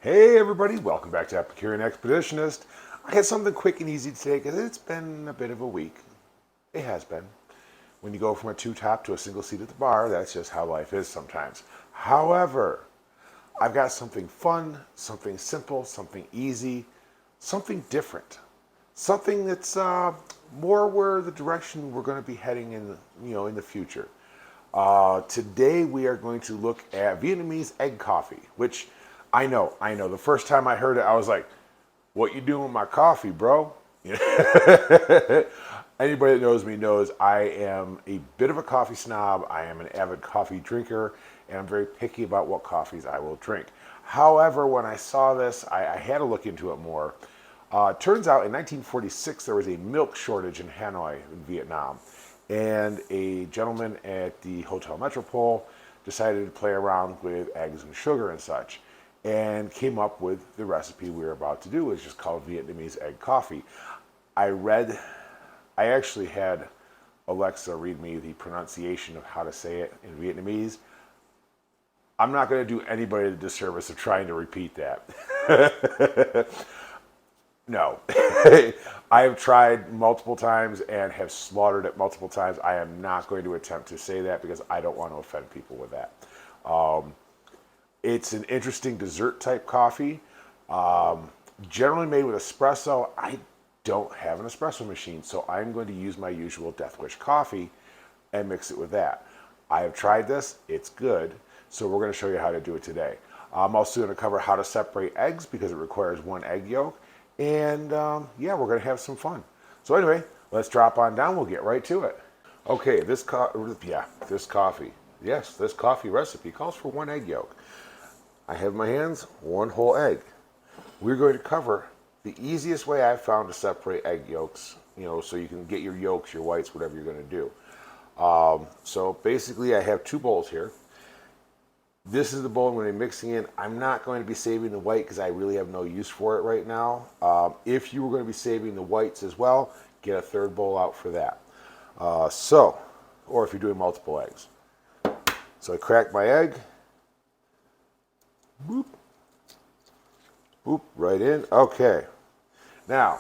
Hey everybody, welcome back to Epicurean Expeditionist. I had something quick and easy today because it's been a bit of a week. It has been. When you go from a two-top to a single seat at the bar, that's just how life is sometimes. However, I've got something fun, something simple, something easy, something different. Something that's more where the direction we're going to be heading in the future. Today we are going to look at Vietnamese egg coffee, which I know. The first time I heard it, I was like, "What you doing with my coffee, bro?" Anybody that knows me knows I am a bit of a coffee snob. I am an avid coffee drinker, and I'm very picky about what coffees I will drink. However, when I saw this, I had to look into it more. Turns out in 1946 there was a milk shortage in Hanoi, in Vietnam, and a gentleman at the Hotel Metropole decided to play around with eggs and sugar and such, and came up with the recipe we were about to do, which is called Vietnamese egg coffee. I actually had Alexa read me the pronunciation of how to say it in Vietnamese. I'm not going to do anybody the disservice of trying to repeat that. No. I have tried multiple times and have slaughtered it multiple times. I am not going to attempt to say that because I don't want to offend people with that. It's an interesting dessert type coffee, generally made with espresso. I don't have an espresso machine, so I'm going to use my usual Death Wish coffee and mix it with that. I have tried this, it's good, so we're going to show you how to do it today. I'm also going to cover how to separate eggs because it requires one egg yolk, and yeah, we're going to have some fun. So anyway, let's drop on down, we'll get right to it. Okay, this coffee recipe calls for one egg yolk. I have in my hands one whole egg. We're going to cover the easiest way I've found to separate egg yolks, so you can get your yolks, your whites, whatever you're going to do. So basically I have two bowls here. This is the bowl I'm going to be mixing in. I'm not going to be saving the white because I really have no use for it right now. If you were going to be saving the whites as well, get a third bowl out for that. Or if you're doing multiple eggs. So I cracked my egg. Boop. Boop, right in. Okay. Now,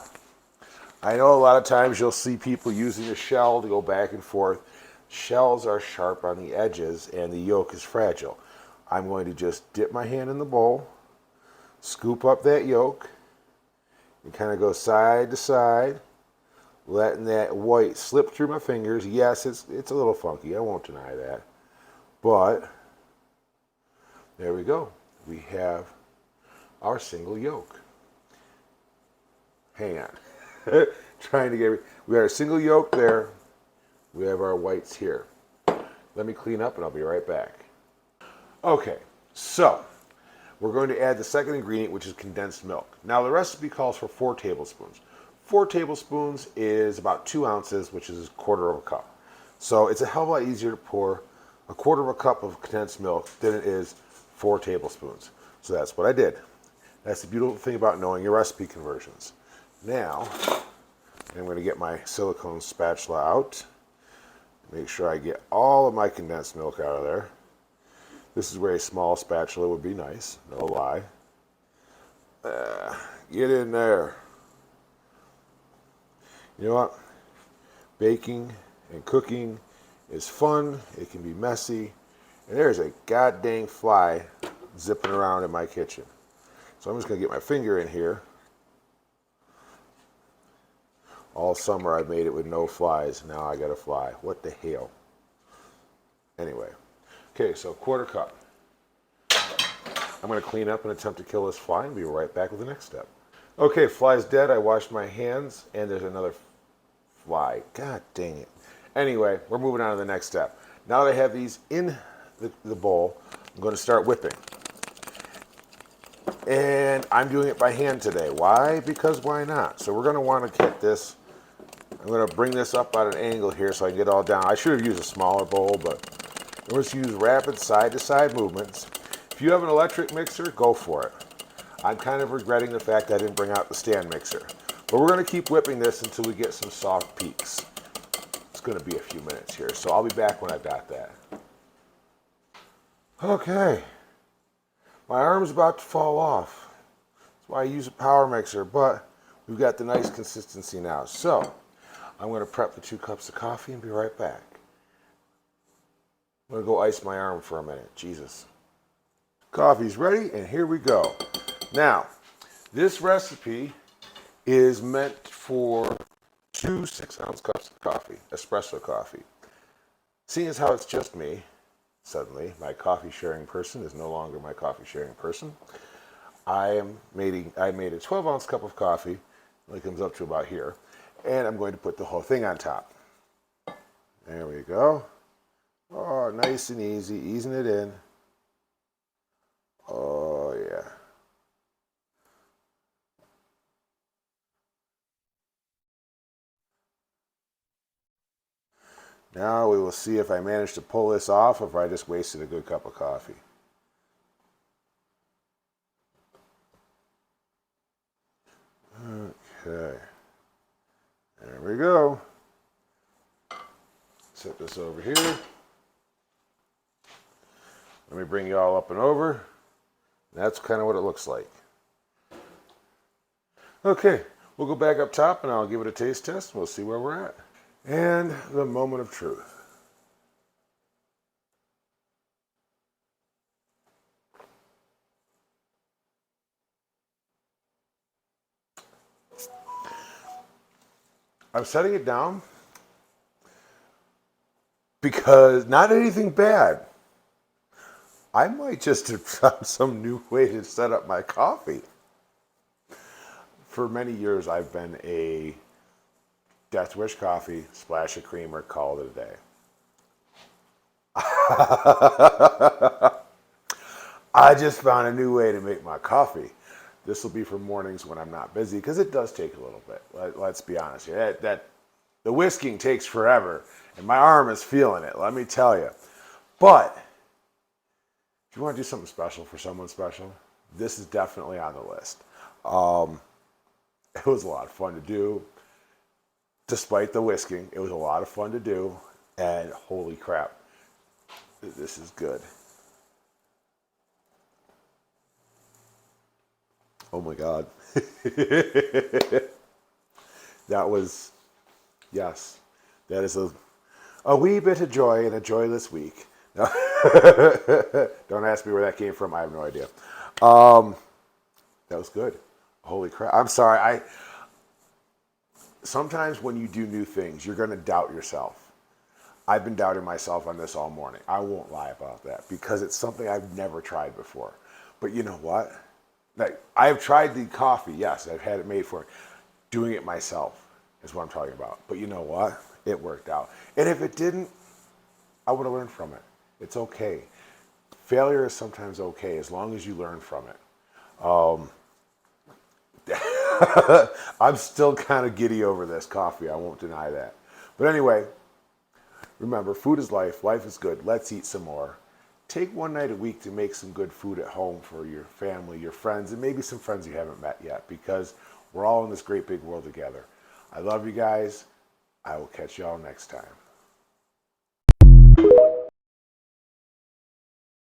I know a lot of times you'll see people using a shell to go back and forth. Shells are sharp on the edges and the yolk is fragile. I'm going to just dip my hand in the bowl, scoop up that yolk, and kind of go side to side, letting that white slip through my fingers. Yes, it's a little funky. I won't deny that. But there we go. We have our single yolk. Hang on. Trying to get... We got our single yolk there. We have our whites here. Let me clean up and I'll be right back. Okay, so we're going to add the second ingredient, which is condensed milk. Now the recipe calls for 4 tablespoons. 4 tablespoons is about 2 ounces, which is a quarter of a cup. So it's a hell of a lot easier to pour a quarter of a cup of condensed milk than it is 4 tablespoons. So that's what I did. That's the beautiful thing about knowing your recipe conversions. Now, I'm going to get my silicone spatula out. Make sure I get all of my condensed milk out of there. This is where a small spatula would be nice, no lie. Get in there. You know what? Baking and cooking is fun. It can be messy. And there's a god dang fly zipping around in my kitchen. So I'm just going to get my finger in here. All summer I've made it with no flies. Now I got a fly. What the hell? Anyway. Okay, so quarter cup. I'm going to clean up and attempt to kill this fly and be right back with the next step. Okay, fly's dead. I washed my hands and there's another fly. God dang it. Anyway, we're moving on to the next step. Now that I have these in the bowl, I'm going to start whipping. And I'm doing it by hand today. Why? Because why not? So we're going to want to get this. I'm going to bring this up at an angle here so I can get it all down. I should have used a smaller bowl, but we're just use rapid side-to-side movements. If you have an electric mixer, go for it. I'm kind of regretting the fact that I didn't bring out the stand mixer. But we're going to keep whipping this until we get some soft peaks. It's going to be a few minutes here, so I'll be back when I've got that. Okay. My arm's about to fall off. why I use a power mixer, but we've got the nice consistency now. So I'm going to prep the 2 cups of coffee and be right back. I'm going to go ice my arm for a minute. Jesus. Coffee's ready, and here we go. Now, this recipe is meant for 2 6-ounce cups of coffee, espresso coffee. Seeing as how it's just me, suddenly my coffee sharing person is no longer my coffee sharing person. I made a 12-ounce cup of coffee, it comes up to about here, and I'm going to put the whole thing on top. There we go. Oh, nice and easy, easing it in. Oh, yeah. Now we will see if I manage to pull this off or if I just wasted a good cup of coffee. Okay. There we go. Set this over here. Let me bring you all up and over. That's kind of what it looks like. Okay, we'll go back up top and I'll give it a taste test. We'll see where we're at. And the moment of truth. I'm setting it down because not anything bad. I might just have found some new way to set up my coffee. For many years, I've been a Death Wish coffee, splash of creamer, call it a day. I just found a new way to make my coffee. This will be for mornings when I'm not busy, because it does take a little bit. Let's be honest here. The whisking takes forever, and my arm is feeling it, let me tell you. But if you want to do something special for someone special, this is definitely on the list. It was a lot of fun to do. Despite the whisking, it was a lot of fun to do, and holy crap, this is good. Oh my God. That was, yes, that is a wee bit of joy in a joyless week. No. Don't ask me where that came from. I have no idea. That was good. Holy crap. I'm sorry. Sometimes when you do new things, you're going to doubt yourself. I've been doubting myself on this all morning. I won't lie about that because it's something I've never tried before. But you know what? Like, I've tried the coffee. Yes, I've had it made for it. Doing it myself is what I'm talking about. But you know what? It worked out. And if it didn't, I would have learned from it. It's okay. Failure is sometimes okay as long as you learn from it. I'm still kind of giddy over this coffee. I won't deny that. But anyway, remember, food is life. Life is good. Let's eat some more. Take one night a week to make some good food at home for your family, your friends, and maybe some friends you haven't met yet, because we're all in this great big world together. I love you guys. I will catch y'all next time.